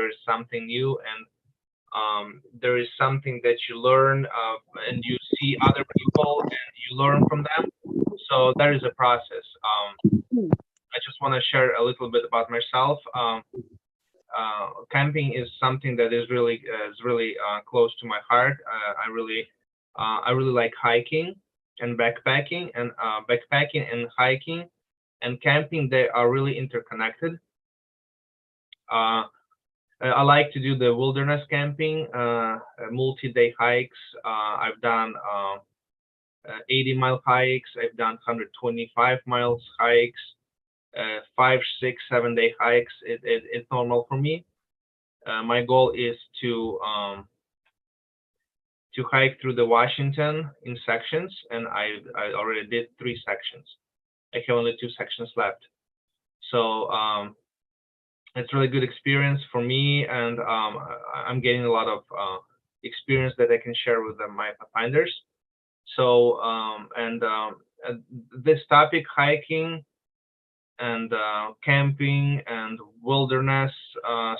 there is something new, and there is something that you learn, and you see other people and you learn from them. So that is a process. I just want to share a little bit about myself. Camping is something that is really close to my heart. I really like hiking and backpacking, and hiking and camping, they are really interconnected. I like to do the wilderness camping, multi-day hikes. I've done 80-mile hikes. I've done 125 miles hikes, 5, 6, 7-day hikes. It's normal for me. My goal is to hike through the Washington in sections, and I already did 3 sections. I have only 2 sections left. So it's really good experience for me, and I'm getting a lot of experience that I can share with my pathfinders. So this topic, hiking and camping and wilderness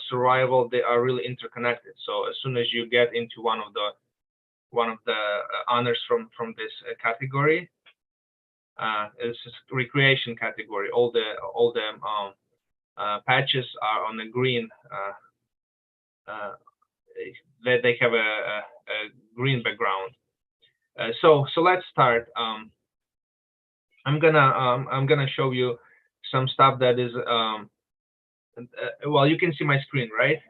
survival, they are really interconnected. So as soon as you get into one of the honors from this category, it's just recreation category. All the patches are on the green. They have a green background. So let's start. I'm gonna show you some stuff that is well, you can see my screen, right?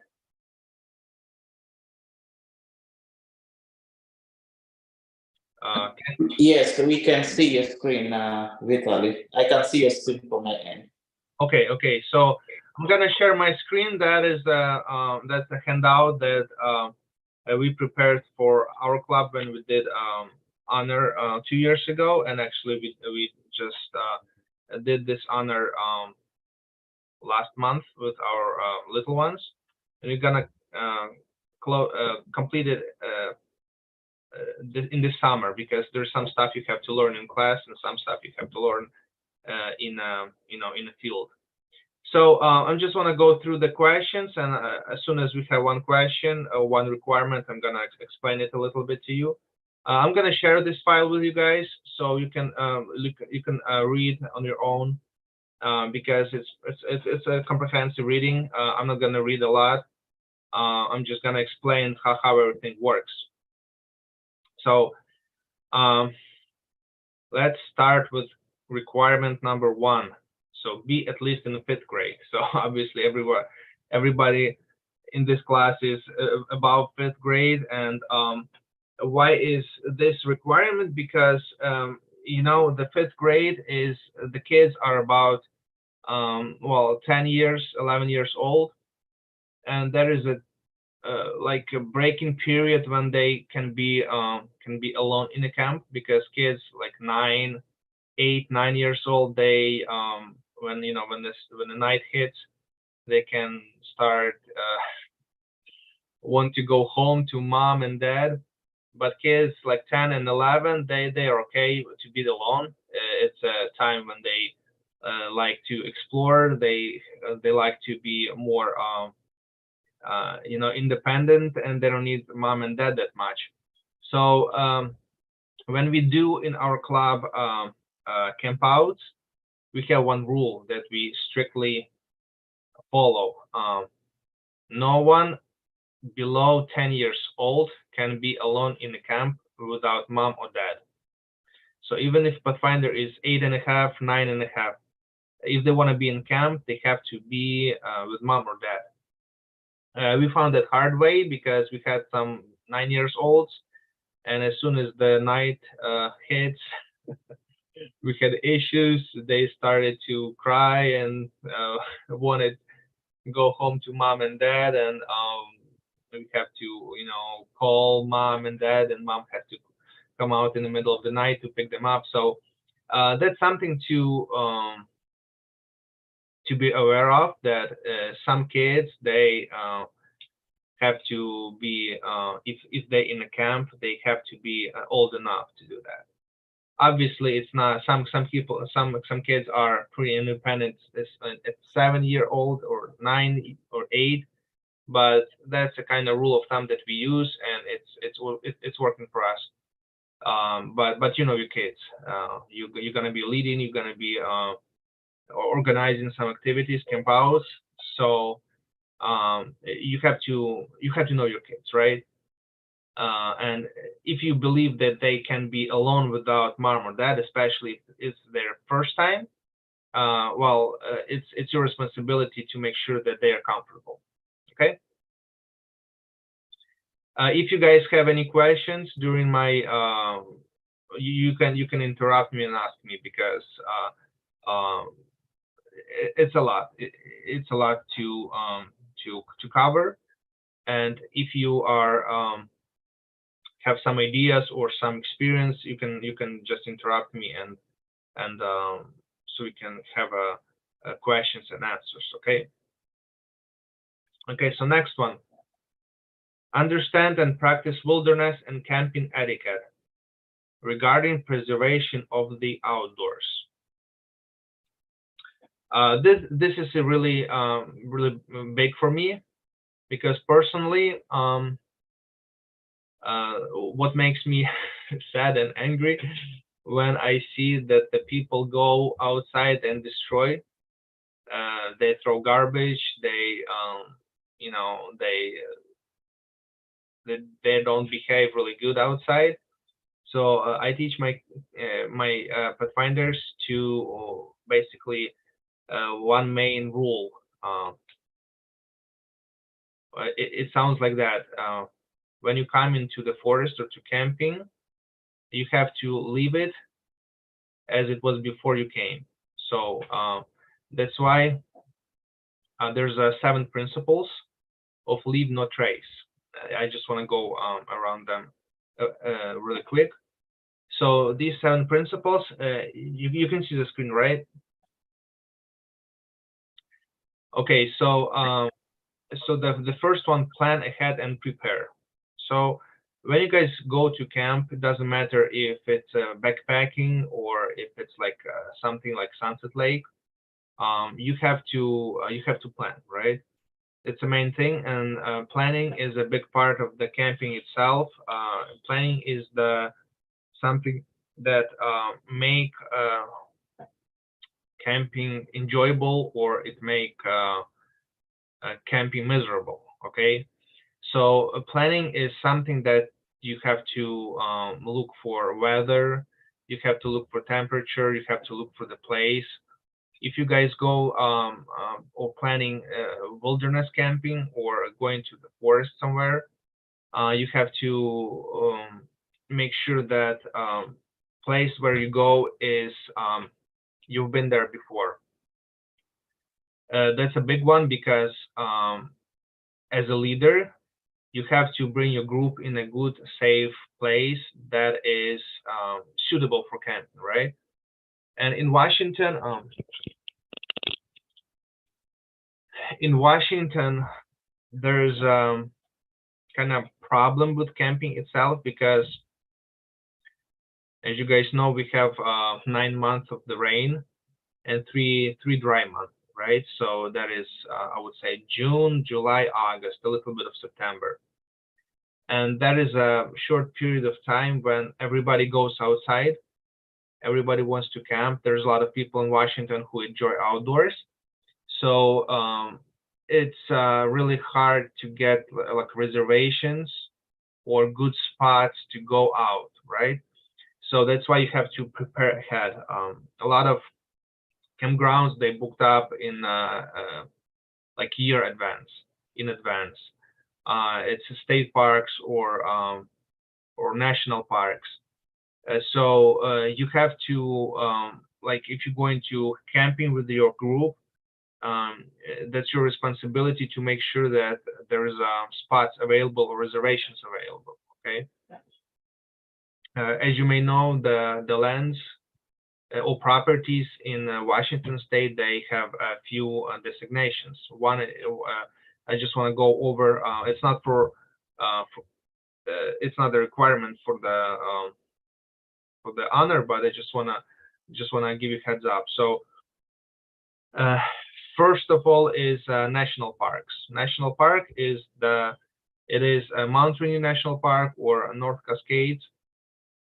Yes, we can see your screen, Vitaly. I can see your screen from my end. Okay. So I'm gonna share my screen. That's the handout that we prepared for our club when we did honor 2 years ago, and actually we just did this honor last month with our little ones, and we're gonna complete it in this summer, because there's some stuff you have to learn in class and some stuff you have to learn in the field. So I just want to go through the questions, and as soon as we have one question or one requirement, I'm gonna explain it a little bit to you. I'm gonna share this file with you guys, so you can read on your own, because it's a comprehensive reading. I'm not gonna read a lot. I'm just gonna explain how everything works. So let's start with requirement number 1. So be at least in the 5th grade. So obviously everybody in this class is above 5th grade. And why is this requirement? Because the 5th grade is, the kids are about 10 years, 11 years old, and there is like a breaking period when they can be alone in a camp, because kids like 8, 9 years old, they when the night hits, they can start want to go home to mom and dad. But kids like 10 and 11, they are okay to be alone. It's a time when they like to explore. They like to be more independent, and they don't need mom and dad that much. So when we do in our club camp outs, we have one rule that we strictly follow. No one below 10 years old can be alone in the camp without mom or dad. So even if Pathfinder is 8.5, 9.5, if they want to be in camp, they have to be with mom or dad. We found that hard way, because we had some 9 years olds, and as soon as the night hits, we had issues. They started to cry and wanted to go home to mom and dad, and we have to call mom and dad, and mom had to come out in the middle of the night to pick them up. So that's something to be aware of, that some kids, they have to be if they're in a camp, they have to be old enough to do that. Obviously, it's not, some people, some kids are pretty independent at 7-year-old or 9 or 8, but that's a kind of rule of thumb that we use, and it's working for us. But you know your kids. You're gonna be leading. You're gonna be organizing some activities, camp outs. So you have to know your kids, right? And if you believe that they can be alone without mom or dad, especially if it's their first time, it's your responsibility to make sure that they are comfortable. Okay. If you guys have any questions during my, you can interrupt me and ask me, because it's a lot. It's a lot to cover. And if you are have some ideas or some experience, you can just interrupt me, and so we can have a questions and answers. Okay. Okay. So next one. Understand and practice wilderness and camping etiquette regarding preservation of the outdoors. This is a really big for me, because personally, what makes me sad and angry when I see that the people go outside and destroy. They throw garbage. They they don't behave really good outside. So I teach my pathfinders to basically one main rule. It sounds like that. When you come into the forest or to camping, you have to leave it as it was before you came. So that's why there's 7 principles of leave no trace. I just want to go around them really quick. So these 7 principles, you can see the screen, right? Okay, so the first one, plan ahead and prepare. So when you guys go to camp, it doesn't matter if it's backpacking or if it's like something like Sunset Lake. You have to plan, right? It's the main thing, and planning is a big part of the camping itself. Planning is something that make camping enjoyable, or it make camping miserable. Okay, so planning is something that you have to look for weather, you have to look for temperature, you have to look for the place. If you guys go or planning wilderness camping or going to the forest somewhere, you have to make sure that place where you go is you've been there before. That's a big one, because as a leader, you have to bring your group in a good, safe place that is suitable for camping, right? And in Washington, there's kind of problem with camping itself, because as you guys know, we have 9 months of the rain and three dry months, right? So that is, I would say, June, July, August, a little bit of September. And that is a short period of time when everybody goes outside. Everybody wants to camp. There's a lot of people in Washington who enjoy outdoors. So it's really hard to get like reservations or good spots to go out, right? So that's why you have to prepare ahead. A lot of campgrounds, they booked up in like year in advance. It's state parks or national parks. So you have to like if you're going to camping with your group, that's your responsibility to make sure that there is spots available or reservations available. Okay. As you may know, the lands or properties in Washington State, they have a few designations. One, I just want to go over. It's not it's not a requirement for the honor, but I just wanna give you heads up. So first of all is national parks. National park is it is a Mount Rainier National Park or a North Cascades.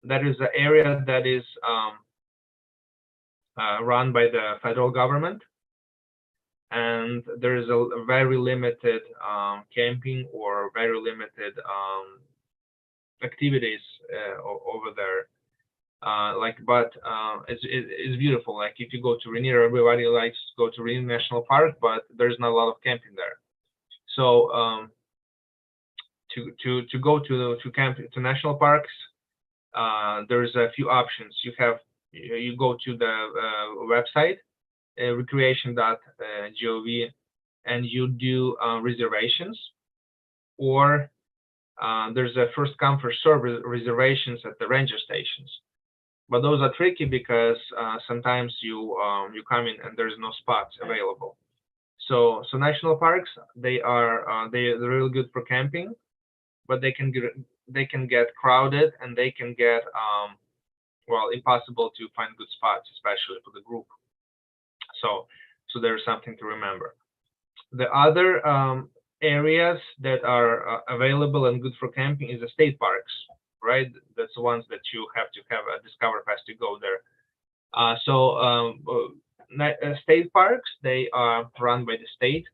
That is the area that is run by the federal government, and there is a very limited camping or very limited activities over there. But it's beautiful. Like if you go to Rainier, everybody likes to go to Rainier National Park, but there's not a lot of camping there. So to go to camp to national parks, there's a few options. You go to the website recreation.gov and you do reservations, or there's a first come first serve reservations at the ranger stations. But those are tricky because sometimes you come in and there's no spots available. So national parks, they're really good for camping, but they can get crowded and they can get impossible to find good spots, especially for the group. So there's something to remember. The other areas that are available and good for camping is the state parks, right? That's the ones that you have to have a Discover Pass to go there. State parks, they are run by the state,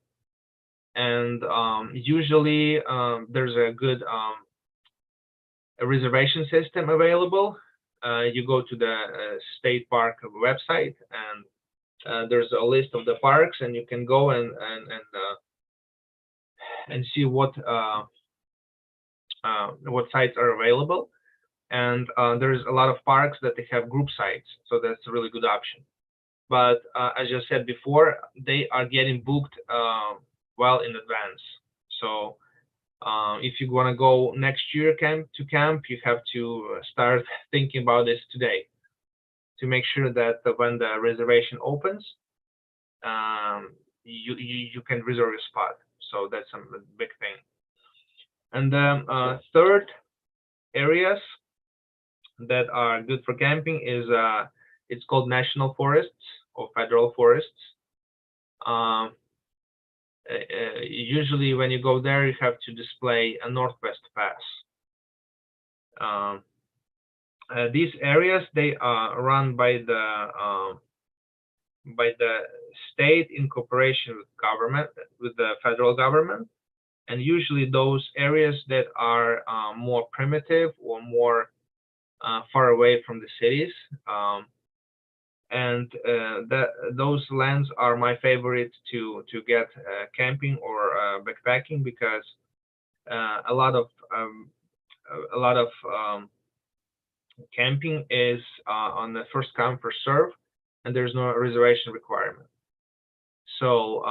and usually there's a good a reservation system available. You go to the state park website, and there's a list of the parks, and you can go and see what sites are available. And there's a lot of parks that they have group sites, so that's a really good option. But as I said before, they are getting booked well in advance. So if you want to go next year to camp, you have to start thinking about this today to make sure that when the reservation opens, you can reserve a spot. So that's a big thing. And then third areas that are good for camping is it's called national forests or federal forests. Usually when you go there, you have to display a Northwest Pass. These areas, they are run by the state in cooperation with government, with the federal government, and usually those areas that are more primitive or more far away from the cities, and those lands are my favorite to get camping or backpacking, because a lot of camping is on the first come first serve, and there's no reservation requirement. So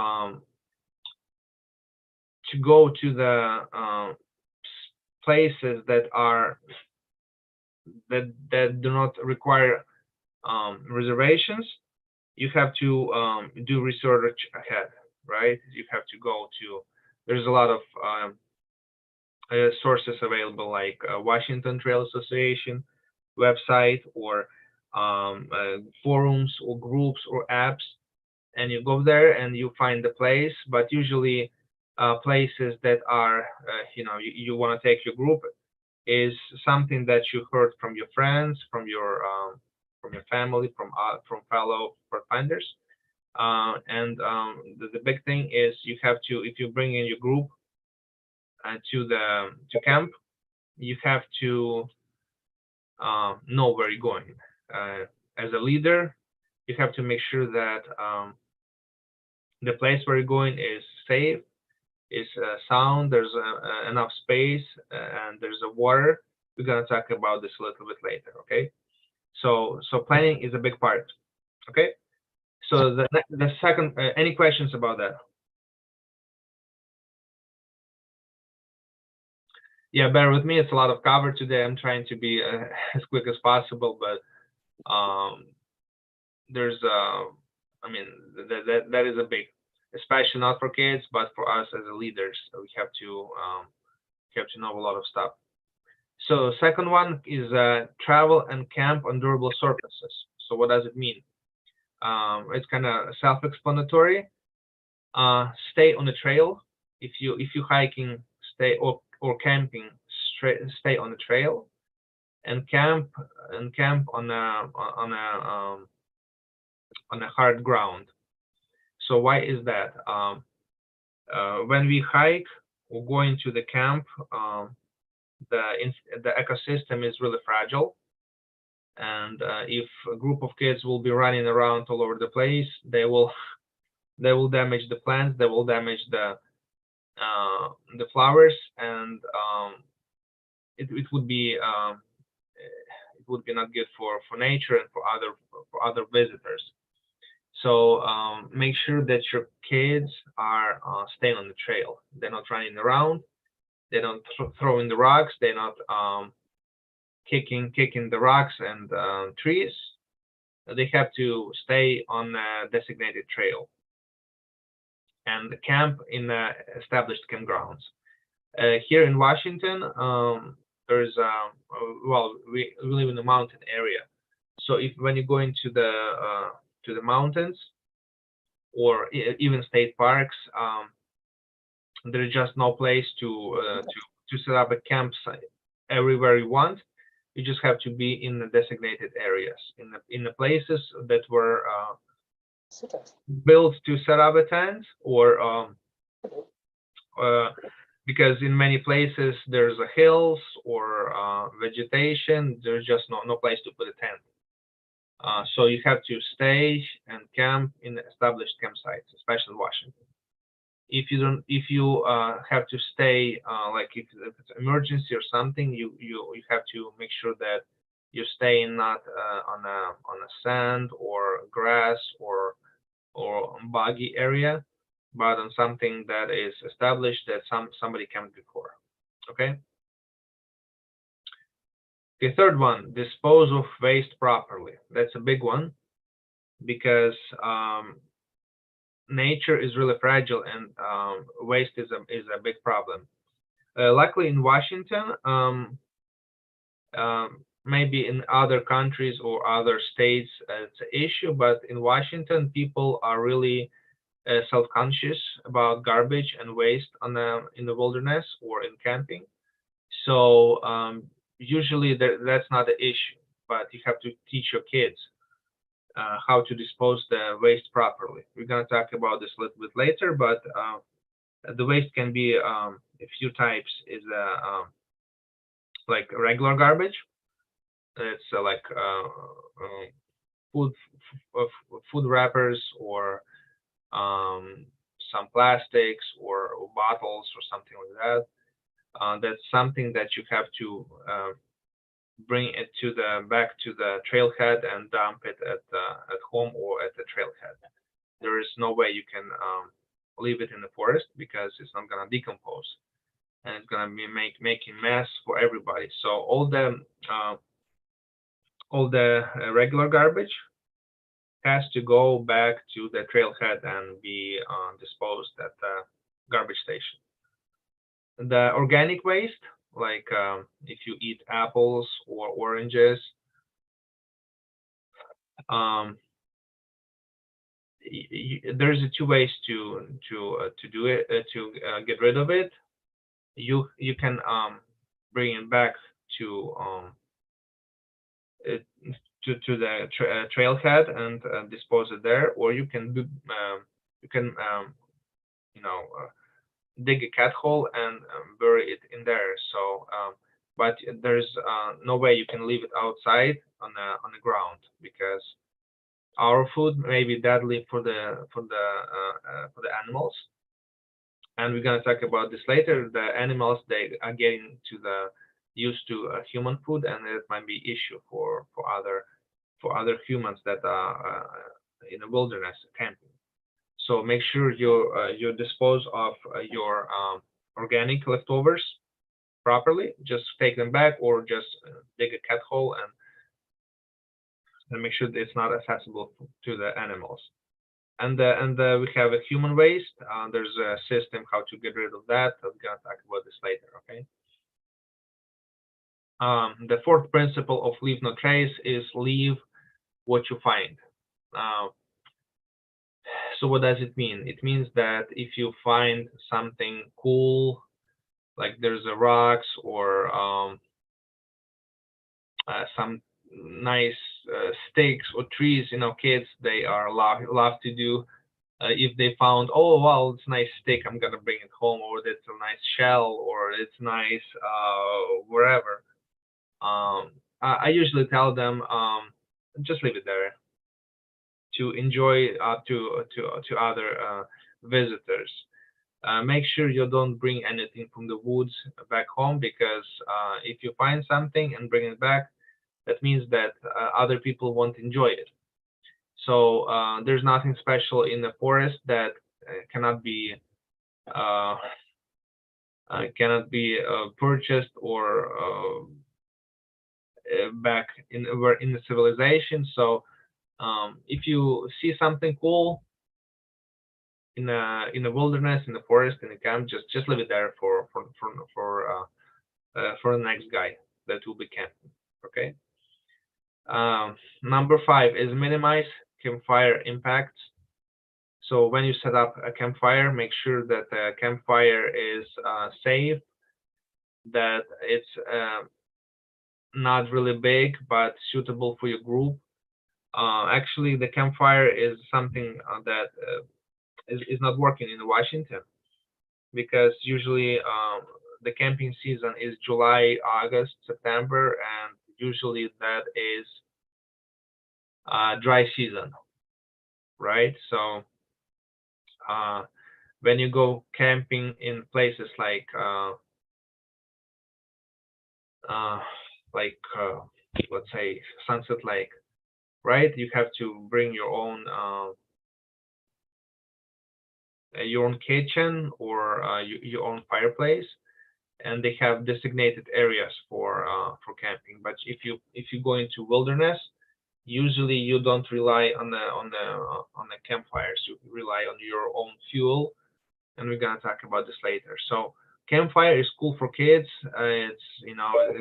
to go to the places that do not require reservations, you have to do research ahead, right? You have to go to, there's a lot of sources available, like Washington Trail Association website, or forums or groups or apps, and you go there and you find the place. But usually places that are you want to take your group is something that you heard from your friends, from your family, from fellow pathfinders. And the big thing is you have to, if you bring in your group to camp, you have to know where you're going. As a leader, you have to make sure that the place where you're going is safe, is sound, there's enough space, and there's a water. We're gonna talk about this a little bit later, okay? So planning is a big part, okay? So the second, any questions about that? Yeah, bear with me. It's a lot of cover today. I'm trying to be as quick as possible, but there's, I mean, that is a big, especially not for kids, but for us as leaders, we have to know a lot of stuff. So second one is travel and camp on durable surfaces. So what does it mean? It's kind of self-explanatory. Stay on the trail. If you hiking, stay or camping, stay on the trail, and camp on a hard ground. So why is that? When we hike or go into the camp, the ecosystem is really fragile, and if a group of kids will be running around all over the place, they will damage the plants, they will damage the flowers, and it would be not good for nature and for other visitors. So make sure that your kids are staying on the trail. They're not running around. They don't throwing the rocks. They're not kicking the rocks and trees. They have to stay on a designated trail and camp in established campgrounds. Here in Washington, there's we live in a mountain area. So when you go into the mountains or even state parks, there's just no place to set up a campsite everywhere you want. You just have to be in the designated areas, in the places that were built to set up a tent, or because in many places there's hills or vegetation, there's just no place to put a tent. So you have to stay and camp in established campsites, especially in Washington. If you have to stay, like if it's emergency or something, you have to make sure that you're staying not on a sand or grass or boggy area, but on something that is established that somebody camped before. Okay. The third one, dispose of waste properly. That's a big one because nature is really fragile, and waste is a big problem. Luckily, in Washington, maybe in other countries or other states, it's an issue, but in Washington, people are really self-conscious about garbage and waste in the wilderness or in camping. So usually that's not the issue, but you have to teach your kids how to dispose the waste properly. We're going to talk about this a little bit later, but the waste can be a few types. Is like regular garbage. It's like food wrappers or some plastics or bottles or something like that. That's something that you have to bring it back to the trailhead and dump it at home or at the trailhead. There is no way you can leave it in the forest because it's not going to decompose, and it's going to be making mess for everybody. So all the regular garbage has to go back to the trailhead and be disposed at the garbage station. The organic waste, like if you eat apples or oranges, there's two ways to do it, to get rid of it. You can bring it back to the trailhead and dispose it there, or you can dig a cat hole and bury it in there. So but there's no way you can leave it outside on the ground, because our food may be deadly for the animals, and we're going to talk about this later. The animals, they are getting used to human food, and it might be issue for other humans that are in the wilderness camping. So make sure you dispose of your organic leftovers properly. Just take them back, or just dig a cat hole and make sure that it's not accessible to the animals. And we have a human waste. There's a system how to get rid of that. I'm gonna talk about this later. Okay. The fourth principle of leave no trace is leave what you find. So what does it mean? It means that if you find something cool, like there's a rocks or some nice stakes or trees, kids they are love to do. If they found, oh wow, it's a nice stick, I'm gonna bring it home, or it's a nice shell, or it's nice wherever. I usually tell them just leave it there to enjoy to other visitors. Make sure you don't bring anything from the woods back home, because if you find something and bring it back, that means that other people won't enjoy it. So there's nothing special in the forest that cannot be uh, purchased or back in the civilization. So if you see something cool in the wilderness, in the forest, in the camp, just leave it there for the next guy that will be camping. Okay. Number 5 is minimize campfire impacts. So when you set up a campfire, make sure that the campfire is safe, that it's not really big but suitable for your group. Actually, the campfire is something that is not working in Washington, because usually the camping season is July, August, September, and usually that is dry season, right? So when you go camping in places like let's say Sunset Lake, right? You have to bring your own kitchen or your own fireplace, and they have designated areas for camping. But if you go into wilderness, usually you don't rely on the campfires. You rely on your own fuel, and we're gonna talk about this later. So campfire is cool for kids. It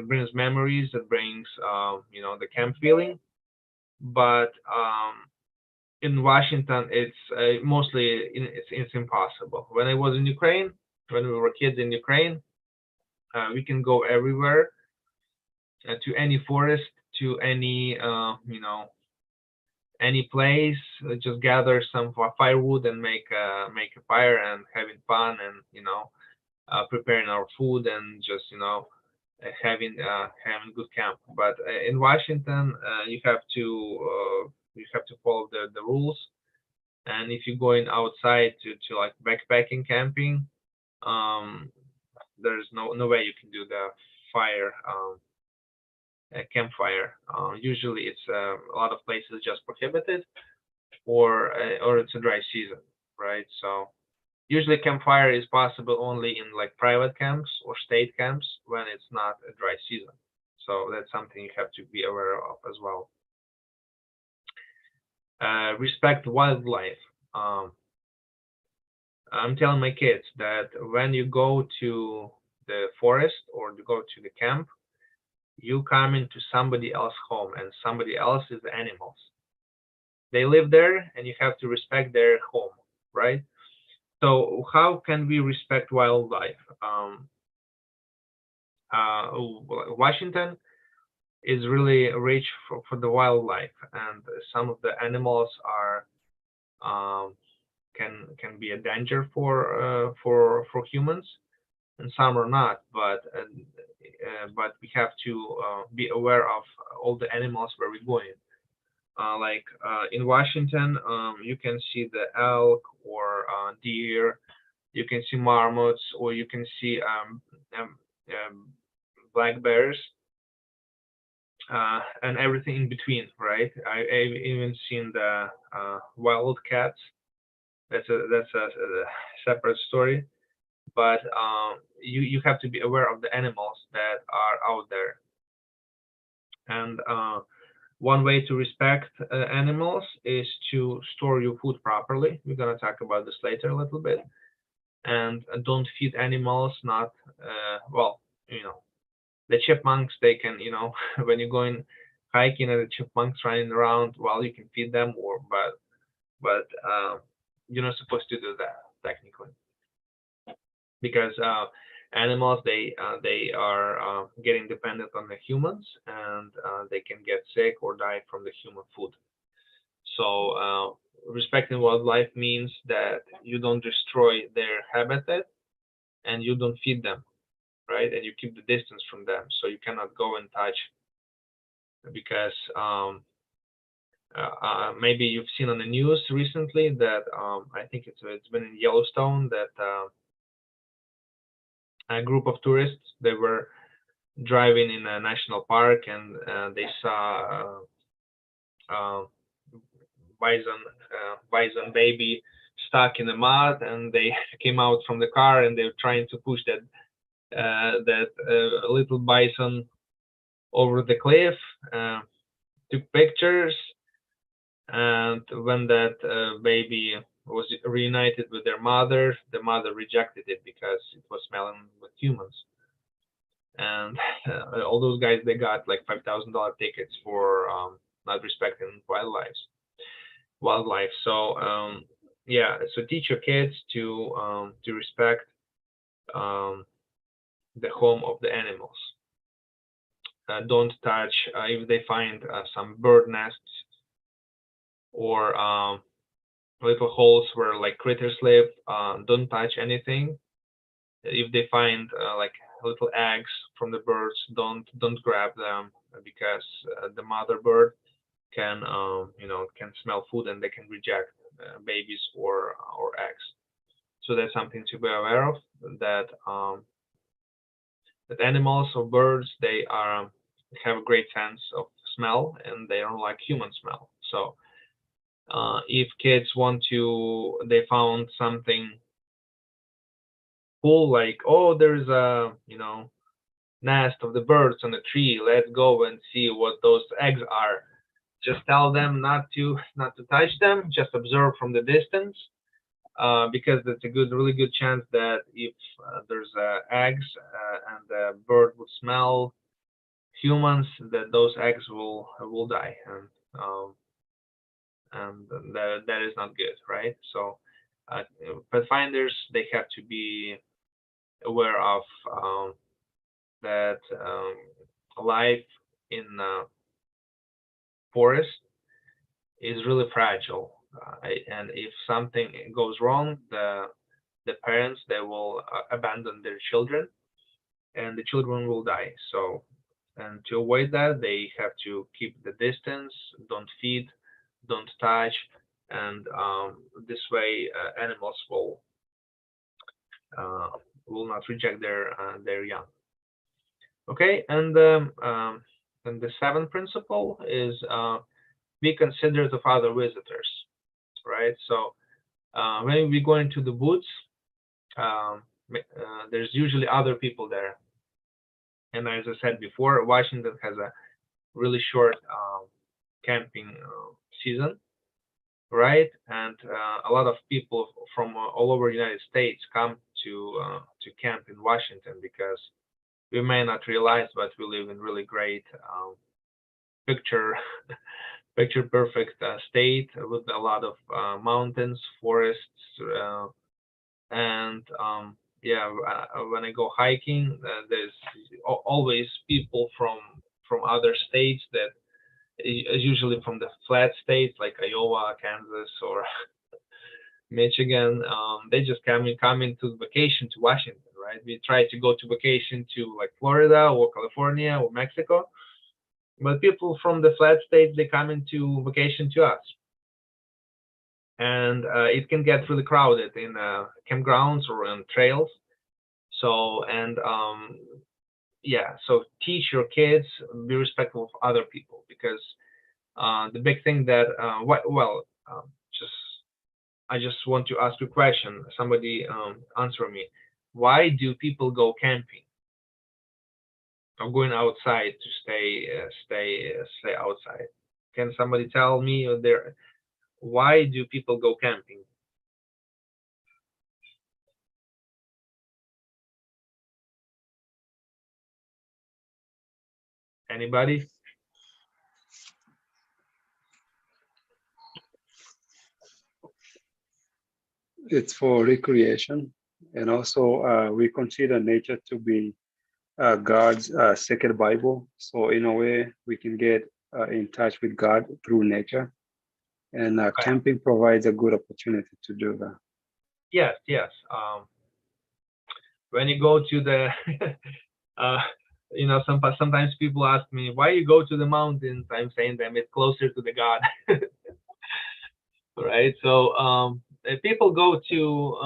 brings memories. It brings the camp feeling. But in Washington, it's mostly it's impossible. When I was in Ukraine, when we were kids in Ukraine, we can go everywhere, to any forest, to any place, just gather some firewood and make a fire and having fun, and preparing our food, and just having good camp. But in Washington, you have to follow the rules. And if you're going outside to like backpacking camping, there's no way you can do the fire campfire. Usually it's a lot of places just prohibited, or it's a dry season, right? So usually campfire is possible only in like private camps or state camps when it's not a dry season. So that's something you have to be aware of as well. Respect wildlife. I'm telling my kids that when you go to the forest or you go to the camp, you come into somebody else's home, and somebody else is the animals. They live there, and you have to respect their home, right? So how can we respect wildlife? Washington is really rich for the wildlife, and some of the animals are can be a danger for humans, and some are not. But we have to be aware of all the animals where we're going. In Washington, you can see the elk or deer, you can see marmots, or you can see black bears, and everything in between, right? I've even seen the wild cats. That's a separate story. But you have to be aware of the animals that are out there. And one way to respect animals is to store your food properly. We're gonna talk about this later a little bit. And don't feed animals. Not well, the chipmunks. They can, when you're going hiking and the chipmunks running around, well, you can feed them, but you're not supposed to do that technically, because animals they are getting dependent on the humans, and they can get sick or die from the human food. So respecting wildlife means that you don't destroy their habitat and you don't feed them, right? And you keep the distance from them, so you cannot go and touch, because maybe you've seen on the news recently that I think it's been in Yellowstone that a group of tourists, they were driving in a national park, and they saw uh, bison baby stuck in the mud, and they came out from the car and they were trying to push that little bison over the cliff. Took pictures, and when that baby was reunited with their mother, the mother rejected it because it was smelling with humans. And all those guys, they got like $5,000 tickets for not respecting wildlife. So yeah, so teach your kids to respect um, the home of the animals. Don't touch if they find some bird nests or little holes where like critters live. Don't touch anything. If they find like little eggs from the birds, don't grab them, because the mother bird can can smell food and they can reject babies or eggs. So that's something to be aware of, that that animals or birds, they are have a great sense of smell and they don't like human smell. So if kids want to, they found something cool, like, oh, there's a nest of the birds on the tree, let's go and see what those eggs are. Just tell them not to touch them, just observe from the distance, because that's a really good chance that if there's eggs and the bird will smell humans, that those eggs will die, um, and that is not good, right? So uh, pathfinders, they have to be aware of that life in forest is really fragile, and if something goes wrong, the parents, they will abandon their children, and the children will die. So, and to avoid that, they have to keep the distance, don't feed, don't touch, and this way animals uh, will not reject their young. Okay, and the seventh principle is be considerate of other visitors, right? So when we go into the woods, there's usually other people there, and as I said before, Washington has a really short camping season, right? And a lot of people from all over the United States come to camp in Washington, because we may not realize, but we live in really great picture picture perfect state with a lot of mountains, forests, and yeah, when I go hiking, there's always people from other states that usually from the flat states like Iowa, Kansas, or Michigan. They just come into vacation to Washington, right? We try to go to vacation to like Florida or California or Mexico, but people from the flat states, they come into vacation to us, and it can get really crowded in campgrounds or on trails. So and yeah, so teach your kids, be respectful of other people, because the big thing that well, just I just want to ask you a question. Somebody answer me. Why do people go camping or going outside to stay outside? Can somebody tell me there? Why do people go camping? Anybody? It's for recreation, and also we consider nature to be God's second Bible. So in a way, we can get in touch with God through nature, and Right. camping provides a good opportunity to do that. Yes, yes. When you go to the, uh, sometimes people ask me why you go to the mountains. I'm saying them it's closer to the God, right? So people go to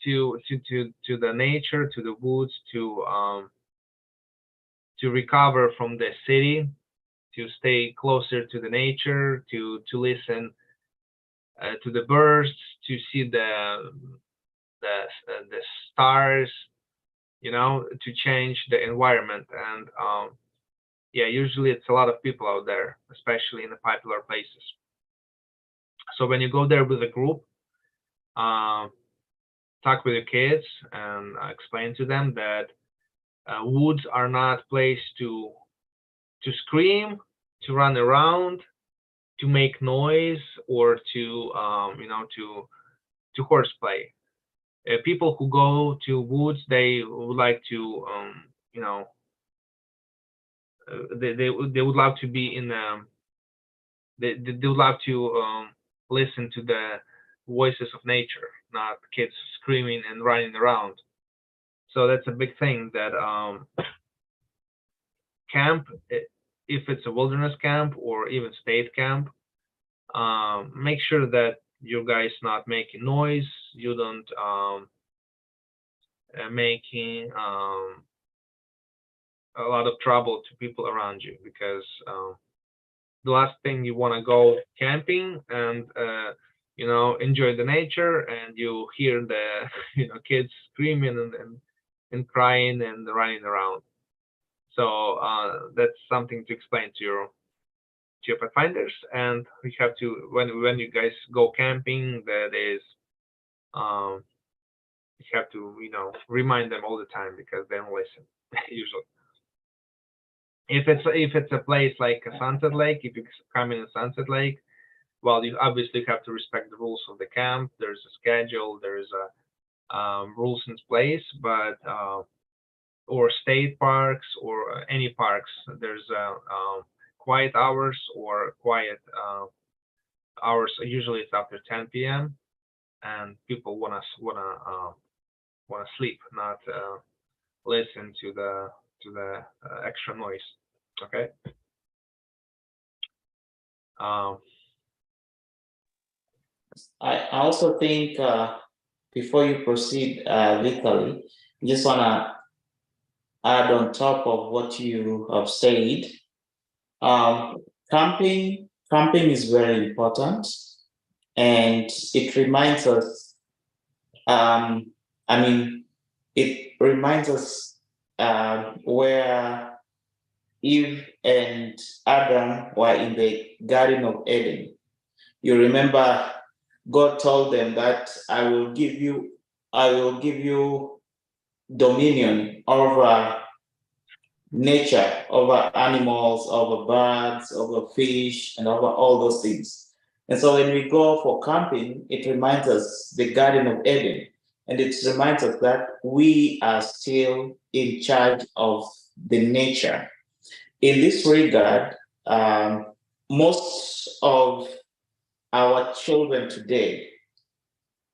the nature, to the woods, to recover from the city, to stay closer to the nature, to listen to the birds, to see the stars, to change the environment. And yeah, usually it's a lot of people out there, especially in the popular places. So when you go there with a group, um, talk with your kids and explain to them that woods are not place to scream, to run around, to make noise, or to horseplay. People who go to woods, they would like to they would love to be in they would love to listen to the voices of nature, not kids screaming and running around. So that's a big thing that camp, if it's a wilderness camp or even state camp, make sure that you guys not making noise. You don't making a lot of trouble to people around you, because the last thing you want to go camping and enjoy the nature, and you hear the kids screaming and crying and running around. So that's something to explain to your pathfinders. And we have to, when you guys go camping, that is um you have to remind them all the time, because they don't listen usually. If it's a place like a Sunset Lake, if you come in a Sunset Lake, well, you obviously have to respect the rules of the camp. There's a schedule, there's a rules in place. But or state parks or any parks, there's quiet hours or quiet hours. Usually it's after 10 p.m. and people wanna sleep, not listen to the extra noise. Okay. Um, I also think before you proceed, Vitaly, just want to add on top of what you have said. Um, camping is very important, and it reminds us. Um, I mean, it reminds us where Eve and Adam were in the Garden of Eden. You remember God told them that I will give you dominion over nature, over animals, over birds, over fish, and over all those things. And so when we go for camping, it reminds us the Garden of Eden. And it reminds us that we are still in charge of the nature. In this regard, most of our children today,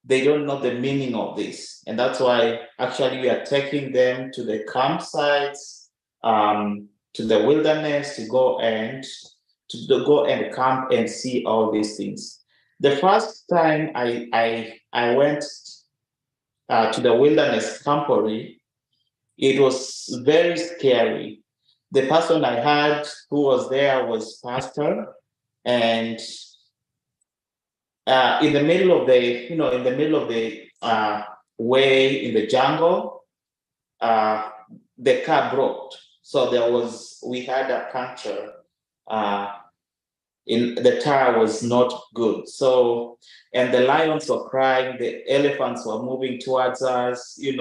they don't know the meaning of this. And that's why actually we are taking them to the campsites, to the wilderness to go and camp and see all these things. The first time I went to the wilderness camporee, it was very scary. The person I had who was there was pastor, and in the middle of the way in the jungle, uh, the car broke. So we had a puncture. In the tire was not good. So, and the lions were crying, the elephants were moving towards us. We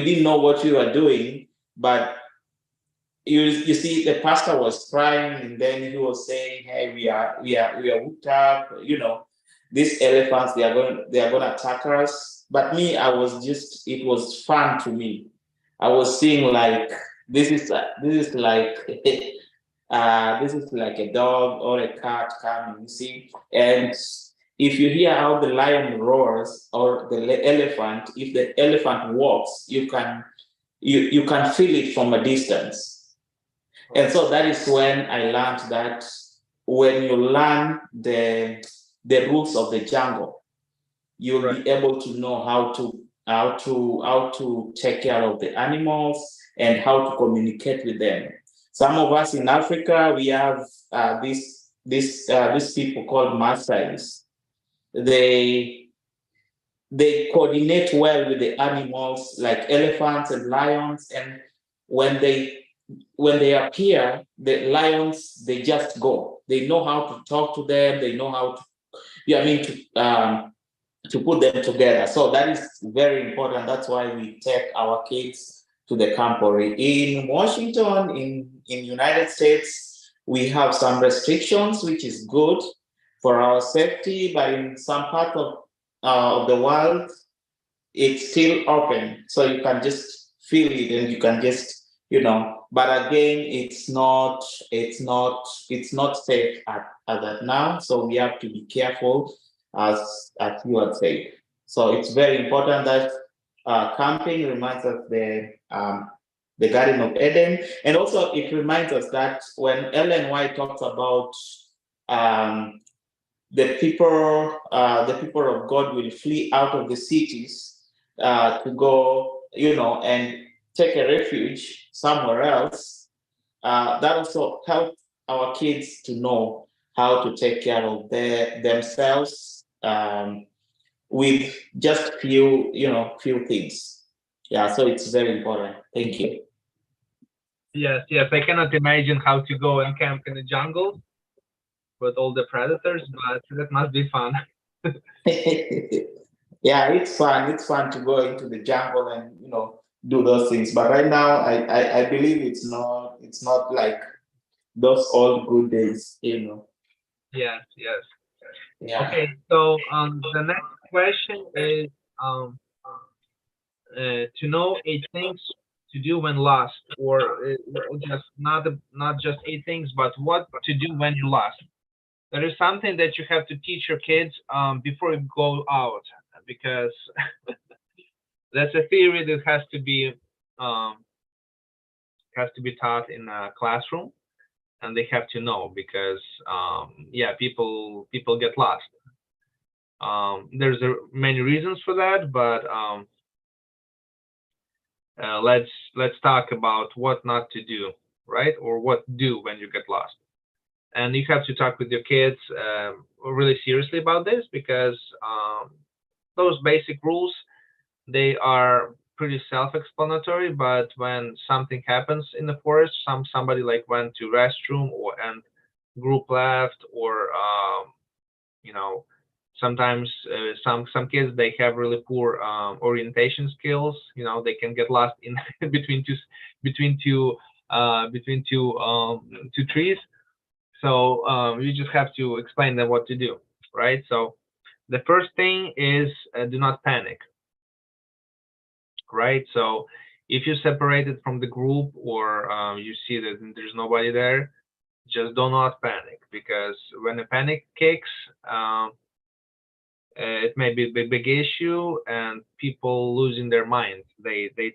didn't know what we were doing, but you see, the pastor was crying, and then he was saying, "Hey, we are hooked up," these elephants, they are going to attack us. But me, it was fun to me. I was seeing like this is like this is like a dog or a cat coming, you see. And if you hear how the lion roars or the elephant, if the elephant walks, you can feel it from a distance. And so that is when I learned that when you learn the rules of the jungle, you'll Right. be able to know how to take care of the animals and how to communicate with them. Some of us in Africa, we have these people called Maasais. They coordinate well with the animals like elephants and lions, and when they appear, the lions, they just go. They know how to talk to them. They know how to, to put them together. So that is very important. That's why we take our kids to the Campori. In Washington, in United States, we have some restrictions, which is good for our safety, but in some part of the world, it's still open. So you can just feel it and you can just, but again, it's not safe at that now. So we have to be careful as you had said. So it's very important that camping reminds us the Garden of Eden, and also it reminds us that when Ellen White talks about the people of God will flee out of the cities to go, and take a refuge somewhere else. That also helps our kids to know how to take care of themselves with just few things. Yeah, so it's very important. Thank you. Yes, yes. I cannot imagine how to go and camp in the jungle with all the predators, but that must be fun. Yeah, it's fun. It's fun to go into the jungle and do those things. But right now, I believe it's not like those old good days. Yes, yes. Yeah. Okay, so the next question is to know 8 things to do when lost, or just not just 8 things, but what to do when you're lost. That is something that you have to teach your kids before you go out, because that's a theory that um, has to be taught in a classroom, and they have to know because yeah, people get lost. There's many reasons for that, but let's talk about what not to do, right? Or what to do when you get lost. And you have to talk with your kids really seriously about this, because those basic rules, they are pretty self-explanatory. But when something happens in the forest, somebody like went to restroom and group left, or sometimes some kids, they have really poor orientation skills. They can get lost in between two trees. So you just have to explain them what to do, right? So the first thing is do not panic, right? So if you're separated from the group, or you see that there's nobody there, just do not panic, because when a panic kicks, it may be a big issue, and people losing their minds. They may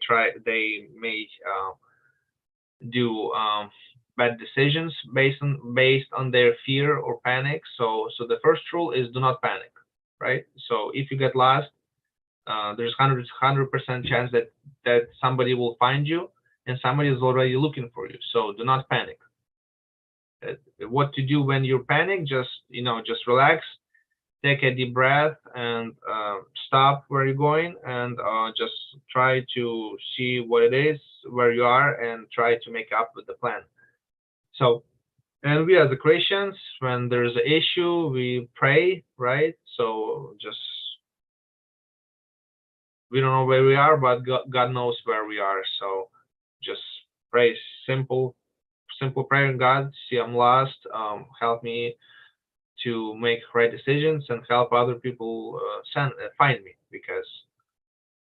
do bad decisions based on their fear or panic. So the first rule is do not panic, right? So if you get lost, there's 100% chance that somebody will find you, and somebody is already looking for you. So do not panic. What to do when you panic? Just relax, take a deep breath, and stop where you're going, and just try to see what it is, where you are, and try to make up with the plan. So, and we as the Christians, when there's an issue, we pray, right? So just, we don't know where we are, but God knows where we are. So just pray simple prayer. God, see, I'm lost. Help me to make right decisions and help other people find me. Because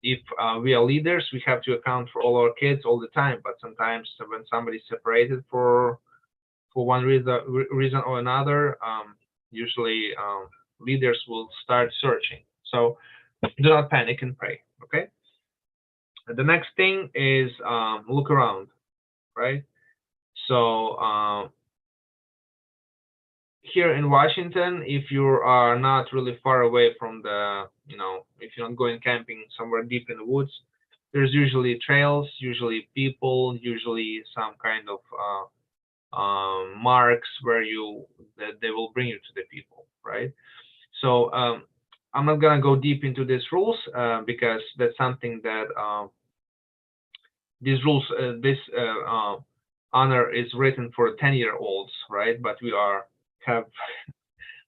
if we are leaders, we have to account for all our kids all the time. But sometimes when somebody's separated for one reason or another, usually leaders will start searching. So do not panic and pray. Okay. The next thing is look around, right? So here in Washington, if you are not really far away from the, if you're not going camping somewhere deep in the woods, there's usually trails, usually people, usually some kind of marks where they will bring you to the people, right? So I'm not gonna go deep into these rules because that's something that these rules, this honor is written for 10-year-olds, right? But we have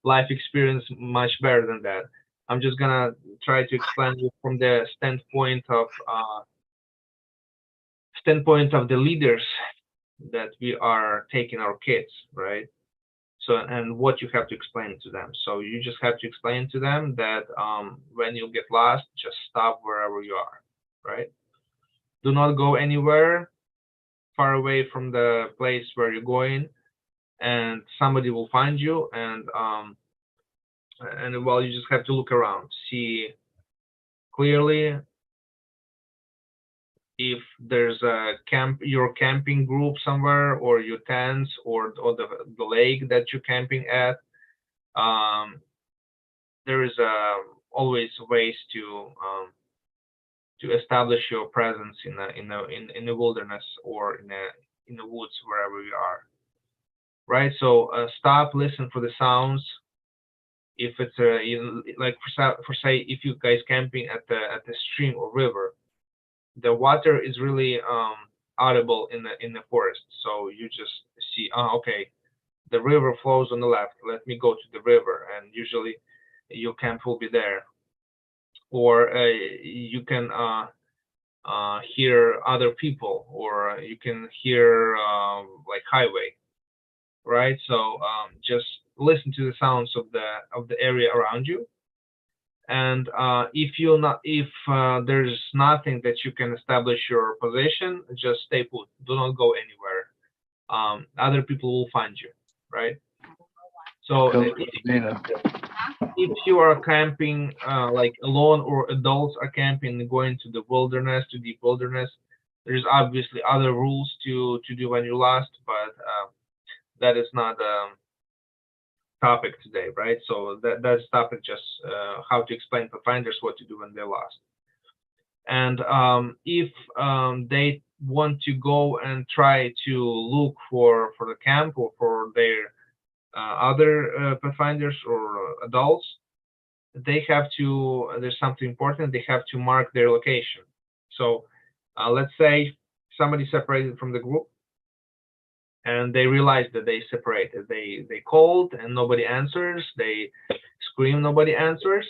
life experience much better than that. I'm just gonna try to explain you from the standpoint of the leaders that we are taking our kids, right? So, and what you have to explain to them. So you just have to explain to them that when you get lost, just stop wherever you are, right? Do not go anywhere far away from the place where you're going, and somebody will find you. And well, you just have to look around, see clearly if there's your camping group somewhere, or your tents, or the lake that you're camping at. There is always ways to establish your presence in the wilderness, or in the woods, wherever you are, right? So stop, listen for the sounds. If it's like for say, if you guys camping at the stream or river, the water is really audible in the forest. So you just see, okay, the river flows on the left. Let me go to the river, and usually your camp will be there. Or you can hear other people, or you can hear like highway, right? So just listen to the sounds of the area around you. And if there's nothing that you can establish your position, just stay put. Do not go anywhere. Other people will find you, right? So if you are camping like alone, or adults are camping, going to the wilderness, to deep wilderness, there's obviously other rules to do when you're lost, but that is not topic today, right? So that's topic just how to explain to finders what to do when they're lost. And if they want to go and try to look for the camp, or for their other pathfinders or adults, they have to, there's something important, they have to mark their location. So let's say somebody separated from the group, and they realized that they separated. They called and nobody answers. They scream, nobody answers,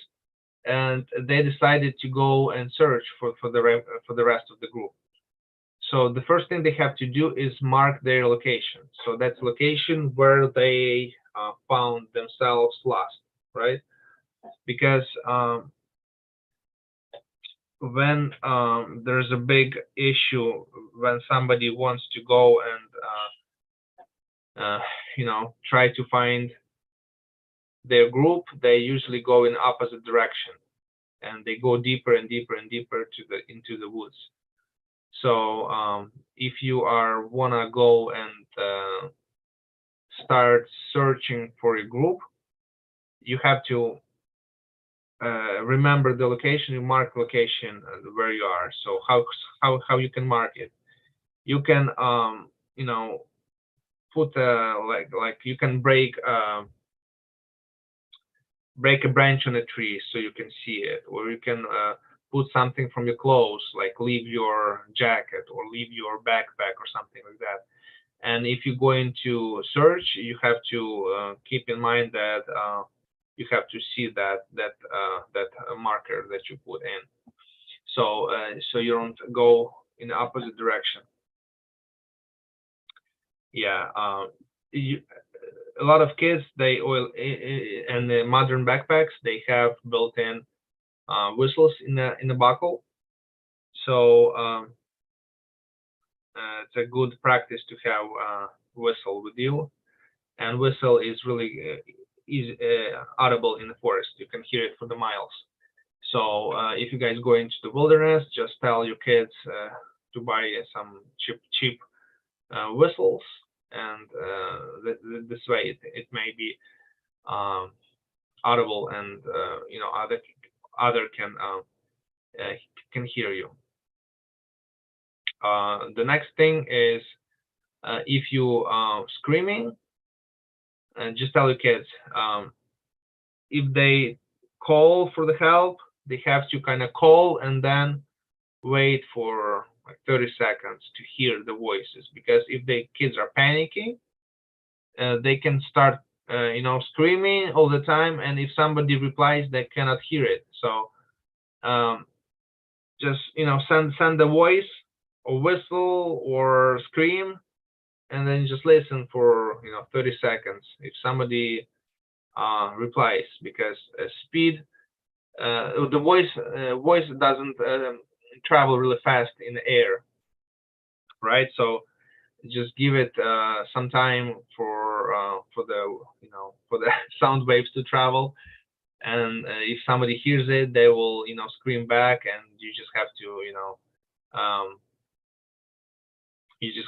and they decided to go and search for the rest of the group. So the first thing they have to do is mark their location. So that's location where they found themselves lost, right? Because when there's a big issue, when somebody wants to go and try to find their group, they usually go in opposite direction, and they go deeper and deeper and deeper into the woods. So if you wanna go and start searching for a group, you have to remember the location. You mark location where you are. So how you can mark it? You can put like you can break a branch on a tree so you can see it, or you can put something from your clothes, like leave your jacket or leave your backpack or something like that. And if you're going to search, you have to keep in mind that you have to see that marker that you put in, so you don't go in the opposite direction. Yeah, a lot of kids, they and the modern backpacks, they have built-in whistles in the buckle. So it's a good practice to have whistle with you. And whistle is really audible in the forest. You can hear it for the miles. So if you guys go into the wilderness, just tell your kids to buy some cheap whistles, and this way it may be audible, and other can hear you. The next thing is if you screaming, just tell your kids if they call for the help, they have to kind of call and then wait for like 30 seconds to hear the voices, because if the kids are panicking, they can start screaming all the time, and if somebody replies, they cannot hear it. So just send the voice or whistle or scream, and then just listen for 30 seconds if somebody replies, because speed, the voice doesn't travel really fast in the air, right? So just give it some time for the for the sound waves to travel, and if somebody hears it, they will scream back, and you just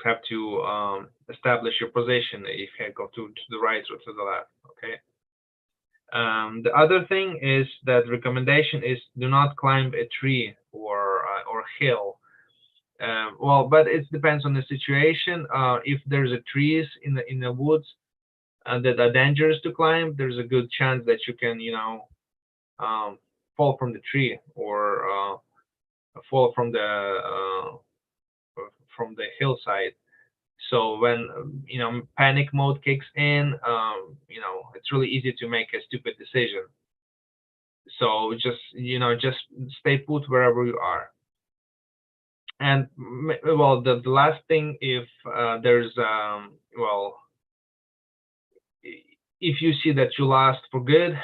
have to establish your position if you go to the right or to the left. Okay. The other thing is that recommendation is do not climb a tree or hill. Well, but it depends on the situation. If there's a trees in the woods that are dangerous to climb, there's a good chance that you can fall from the tree, or fall from the hillside. So when panic mode kicks in, it's really easy to make a stupid decision. So just stay put wherever you are. And well, the last thing, if there's if you see that you lost for good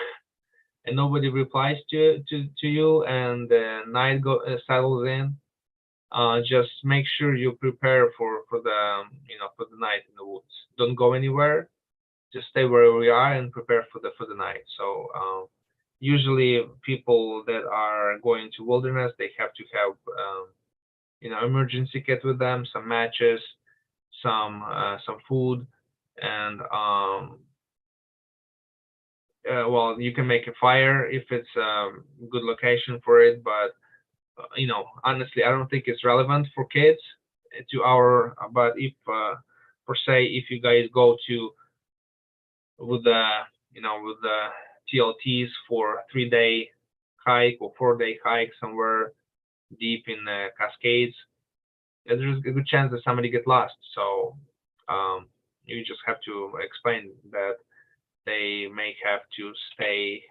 and nobody replies to you, and the night settles in, just make sure you prepare for the night in the woods. Don't go anywhere. Just stay wherever you are and prepare for the night. So usually people that are going to wilderness, they have to have emergency kit with them, some matches, some food, and well, you can make a fire if it's a good location for it, but honestly, I don't think it's relevant for kids to our. But if per se, if you guys go to with the TLTs for 3-day hike or 4-day hike somewhere deep in the Cascades, there's a good chance that somebody get lost. So you just have to explain that they may have to stay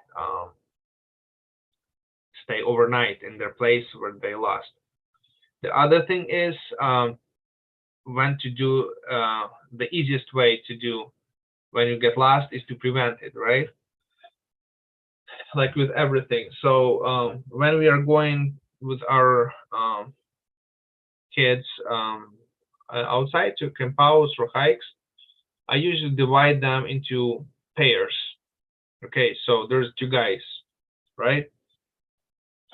overnight in their place where they lost. The other thing is when to do the easiest way to do when you get lost is to prevent it, right? Like with everything. So when we are going with our kids outside to camp outs or hikes, I usually divide them into pairs. Okay, so there's 2 guys, right?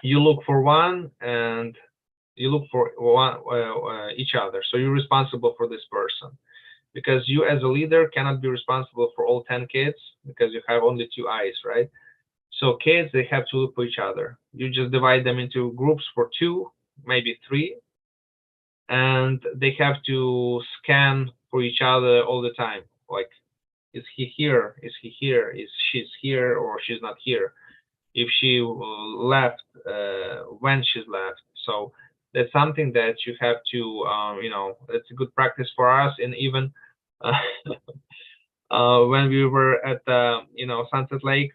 You look for one, and you look for one each other. So you're responsible for this person, because you as a leader cannot be responsible for all 10 kids, because you have only 2 eyes, right? So kids, they have to look for each other. You just divide them into groups for 2, maybe 3, and they have to scan for each other all the time. Like, is he here? Is he here? Is she's here or she's not here? If she left, when she's left. So that's something that you have to, it's a good practice for us. And even when we were at Sunset Lake,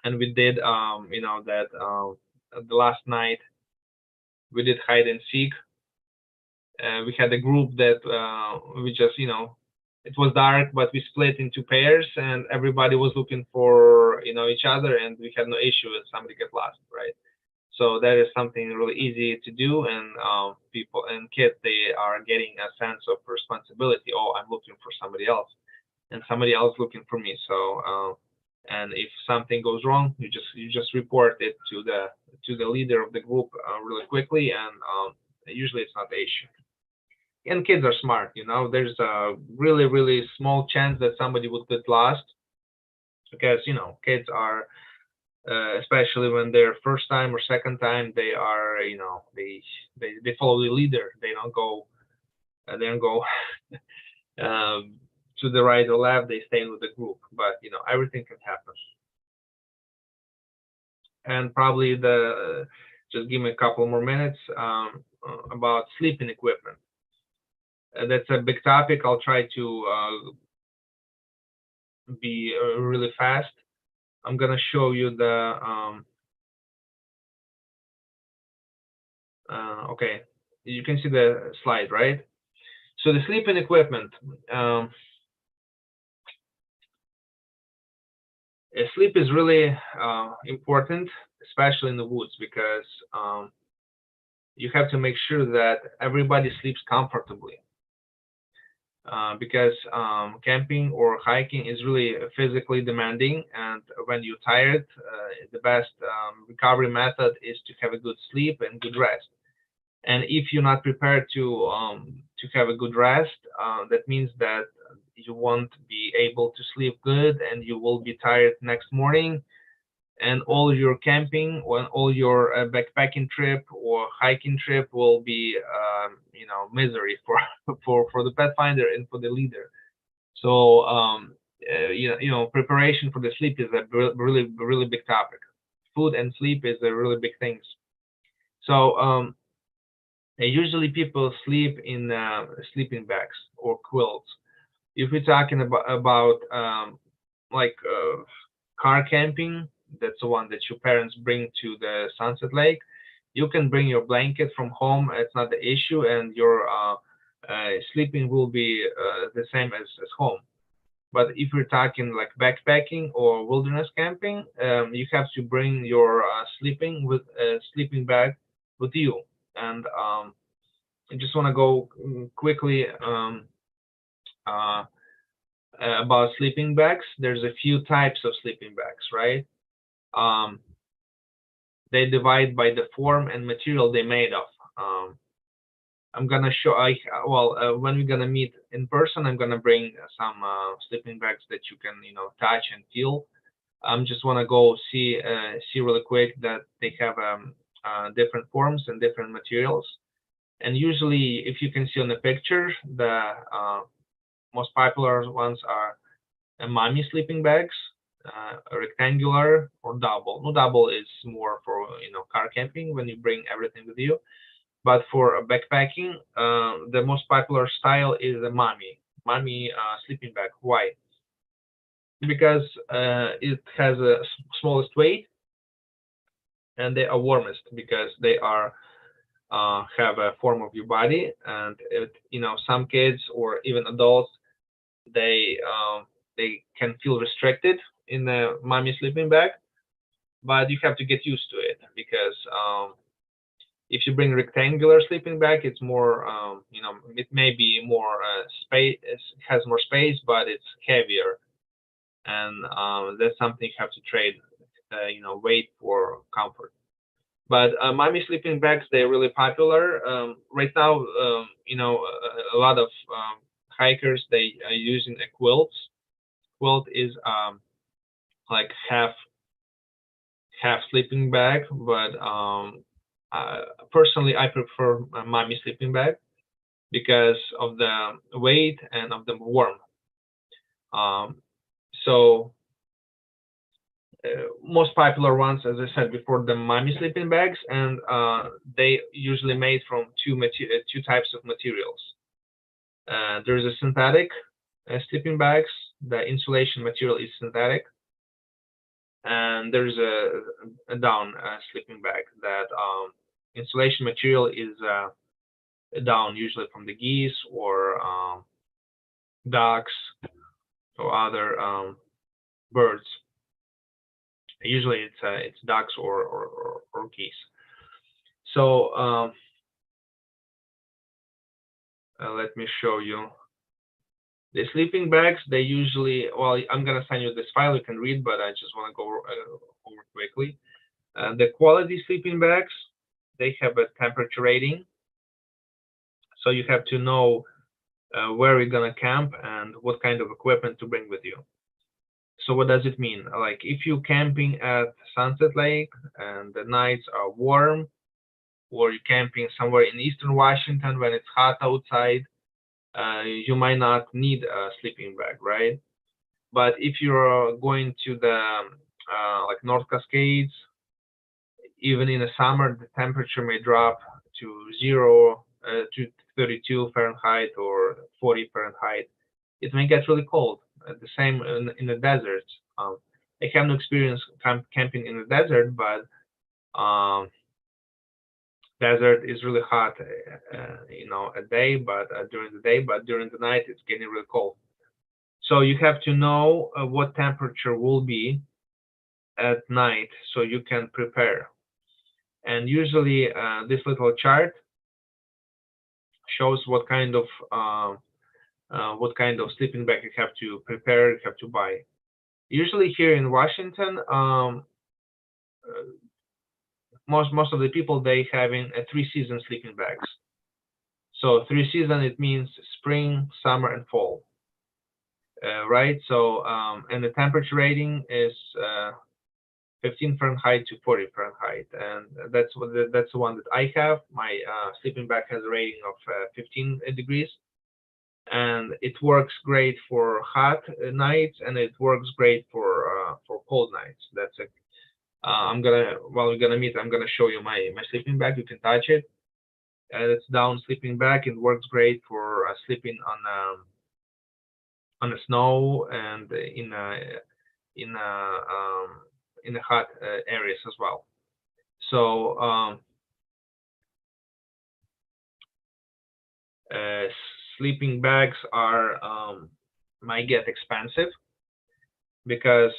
and we did, that the last night we did hide and seek. We had a group that we just, it was dark, but we split into pairs, and everybody was looking for each other, and we had no issue if somebody get lost, right? So that is something really easy to do, and people and kids, they are getting a sense of responsibility. Oh, I'm looking for somebody else, and somebody else looking for me. So, and if something goes wrong, you just report it to the leader of the group really quickly, and usually it's not the issue. And kids are smart, There's a really small chance that somebody would get lost, because kids are especially when they're first time or second time, they are, they follow the leader. They don't go to the right or left. They stay with the group. But everything can happen. And probably just give me a couple more minutes about sleeping equipment. That's a big topic. I'll try to be really fast. I'm gonna show you the okay, you can see the slide, right? So the sleeping equipment. Sleep is really important, especially in the woods, because you have to make sure that everybody sleeps comfortably. Because camping or hiking is really physically demanding, and when you're tired, the best recovery method is to have a good sleep and good rest. And if you're not prepared to have a good rest, that means that you won't be able to sleep good, and you will be tired next morning, and all your camping or all your backpacking trip or hiking trip will be misery for for the pathfinder and for the leader. So preparation for the sleep is a really big topic. Food and sleep is a really big things. So usually people sleep in sleeping bags or quilts. If we're talking about like car camping, that's the one that your parents bring to the Sunset Lake. You can bring your blanket from home. It's not the issue, and your sleeping will be the same as home. But if we're talking like backpacking or wilderness camping, you have to bring your sleeping bag with you. And I just want to go quickly about sleeping bags. There's a few types of sleeping bags, right? They divide by the form and material they made of. I'm gonna show. When we're gonna meet in person, I'm gonna bring some sleeping bags that you can, touch and feel. Just wanna go see really quick that they have different forms and different materials. And usually, if you can see on the picture, the most popular ones are mommy sleeping bags, rectangular or double. No, double is more for car camping when you bring everything with you. But for backpacking, the most popular style is the mommy sleeping bag. Why? Because it has a smallest weight, and they are warmest because they are have a form of your body. And some kids or even adults, they can feel restricted in the mommy sleeping bag, but you have to get used to it, because if you bring rectangular sleeping bag, it's more it may be more space, it has more space, but it's heavier, and that's something you have to trade weight for comfort. But mommy sleeping bags, they're really popular right now. A lot of hikers, they are using a quilt. Quilt is like half sleeping bag, but personally I prefer a mommy sleeping bag because of the weight and of the warmth. So most popular ones, as I said before, the mommy sleeping bags, and they usually made from two types of materials. There's a synthetic sleeping bags. The insulation material is synthetic, and there's a down sleeping bag. That insulation material is down, usually from the geese or ducks or other birds. Usually it's ducks or geese. So let me show you. The sleeping bags, they usually, well, I'm going to send you this file, you can read, but I just want to go over quickly. The quality sleeping bags, they have a temperature rating. So you have to know where you're going to camp and what kind of equipment to bring with you. So what does it mean? Like if you're camping at Sunset Lake and the nights are warm, or you're camping somewhere in Eastern Washington when it's hot outside, you might not need a sleeping bag, right? But if you're going to the like North Cascades, even in the summer, the temperature may drop to 32 Fahrenheit or 40 Fahrenheit. It may get really cold. The same in the desert. I have no experience camping in the desert, but desert is really hot, at day, but during the day, but during the night it's getting really cold. So you have to know what temperature will be at night so you can prepare. And usually this little chart shows what kind of sleeping bag you have to prepare, you have to buy. Usually here in Washington, most of the people, they having a 3-season sleeping bags. So 3 season, it means spring, summer, and fall, right? So and the temperature rating is 15 Fahrenheit to 40 Fahrenheit, and that's the one that I have. My sleeping bag has a rating of 15 degrees, and it works great for hot nights, and it works great for cold nights. That's a while we're gonna meet, I'm gonna show you my sleeping bag. You can touch it. It's down sleeping bag. It works great for sleeping on the snow and in the hot areas as well. So sleeping bags might get expensive because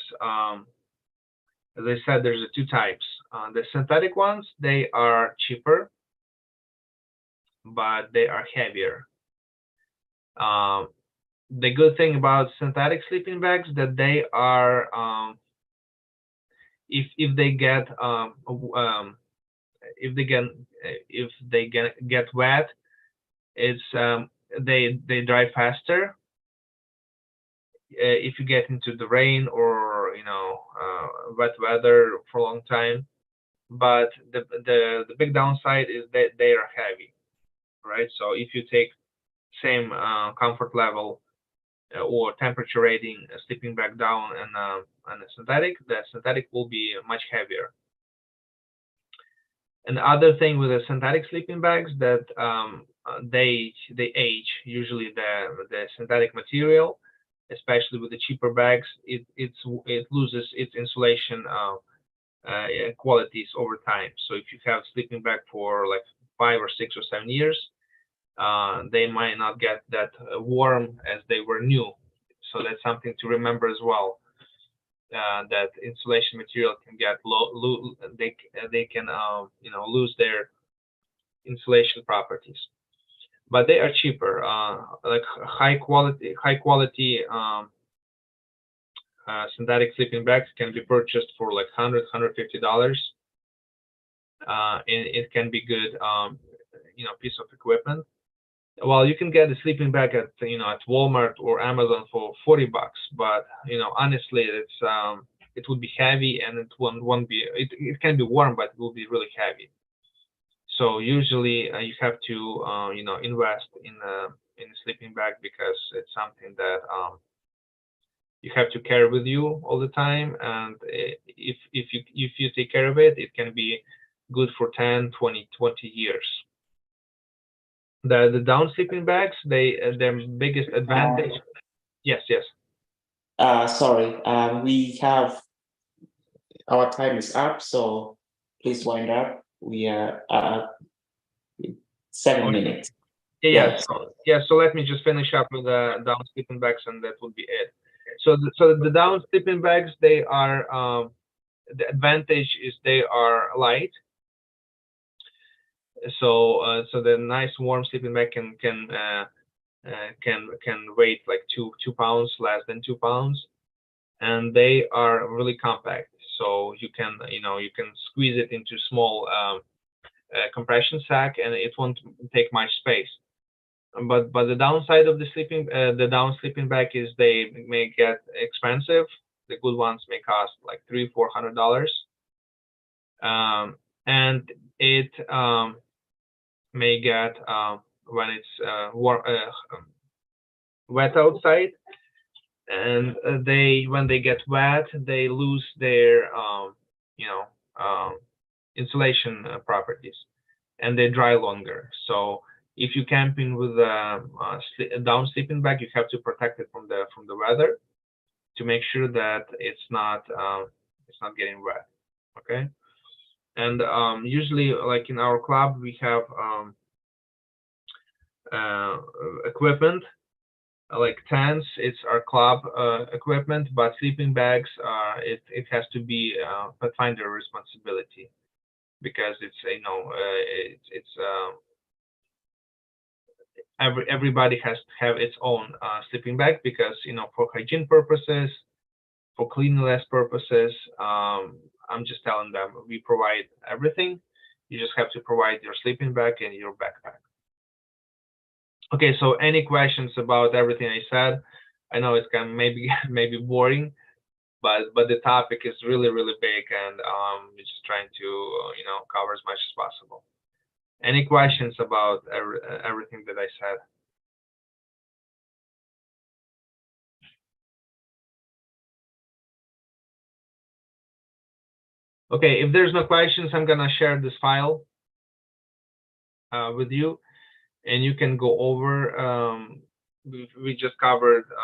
as I said, there's 2 types. The synthetic ones, they are cheaper, but they are heavier. The good thing about synthetic sleeping bags that they are, if they get get wet, it's they dry faster. If you get into the rain or wet weather for a long time, but the big downside is that they are heavy, right? So if you take same comfort level or temperature rating sleeping bag down and the synthetic will be much heavier. And the other thing with the synthetic sleeping bags that they age. Usually the synthetic material, especially with the cheaper bags, it loses its insulation qualities over time. So if you have sleeping bag for like 5 or 6 or 7 years, they might not get that warm as they were new. So that's something to remember as well. That insulation material can get low, they can lose their insulation properties, but they are cheaper. Like high quality synthetic sleeping bags can be purchased for like $100–$150. And it can be good piece of equipment. Well, you can get a sleeping bag at at Walmart or Amazon for $40, but honestly, it would be heavy and it won't be. It can be warm, but it will be really heavy. So usually you have to invest in a sleeping bag because it's something that you have to carry with you all the time, and if you take care of it, it can be good for 10, 20 years. The down sleeping bags, their biggest advantage. Yes. Sorry, we have our time is up, so please wind up. We are 7 minutes. Yeah. So let me just finish up with the down sleeping bags, and that would be it. So the down sleeping bags, they are the advantage is they are light. So the nice warm sleeping bag can weigh like 2 pounds, less than 2 pounds, and they are really compact. So you can squeeze it into small compression sack, and it won't take much space. But the downside of the down sleeping bag is they may get expensive. The good ones may cost like $300-400, and it may get when it's wet outside, and when they get wet, they lose their insulation properties, and they dry longer. So if you're camping with a down sleeping bag, you have to protect it from the weather to make sure that it's not getting wet. Okay. And usually, like in our club, we have equipment like tents. It's our club equipment, but sleeping bags, it has to be Pathfinder responsibility, because it's everybody has to have its own sleeping bag, because for hygiene purposes, for cleanliness purposes. I'm just telling them we provide everything. You just have to provide your sleeping bag and your backpack. Okay, so any questions about everything I said? I know it's kind of maybe boring, but the topic is really big, and we're just trying to cover as much as possible. Any questions about everything that I said? Okay, if there's no questions, I'm gonna share this file with you, and you can go over. We just covered